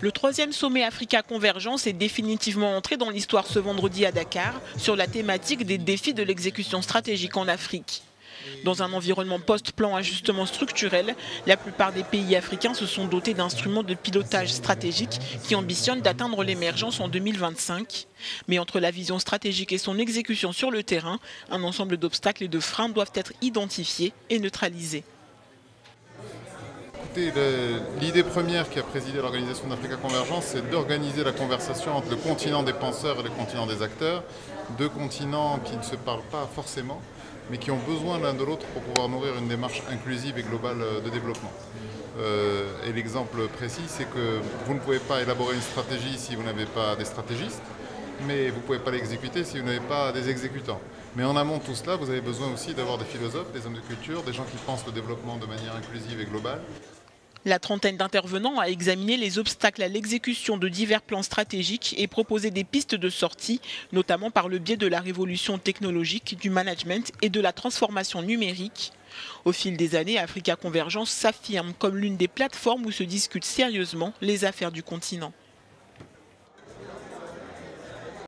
Le troisième sommet Africa Convergence est définitivement entré dans l'histoire ce vendredi à Dakar sur la thématique des défis de l'exécution stratégique en Afrique. Dans un environnement post-plan ajustement structurel, la plupart des pays africains se sont dotés d'instruments de pilotage stratégique qui ambitionnent d'atteindre l'émergence en 2025. Mais entre la vision stratégique et son exécution sur le terrain, un ensemble d'obstacles et de freins doivent être identifiés et neutralisés. L'idée première qui a présidé à l'organisation d'Africa Convergence, c'est d'organiser la conversation entre le continent des penseurs et le continent des acteurs, deux continents qui ne se parlent pas forcément, mais qui ont besoin l'un de l'autre pour pouvoir nourrir une démarche inclusive et globale de développement. Et l'exemple précis, c'est que vous ne pouvez pas élaborer une stratégie si vous n'avez pas des stratégistes, mais vous ne pouvez pas l'exécuter si vous n'avez pas des exécutants. Mais en amont de tout cela, vous avez besoin aussi d'avoir des philosophes, des hommes de culture, des gens qui pensent le développement de manière inclusive et globale. La trentaine d'intervenants a examiné les obstacles à l'exécution de divers plans stratégiques et proposé des pistes de sortie, notamment par le biais de la révolution technologique, du management et de la transformation numérique. Au fil des années, Africa Convergence s'affirme comme l'une des plateformes où se discutent sérieusement les affaires du continent.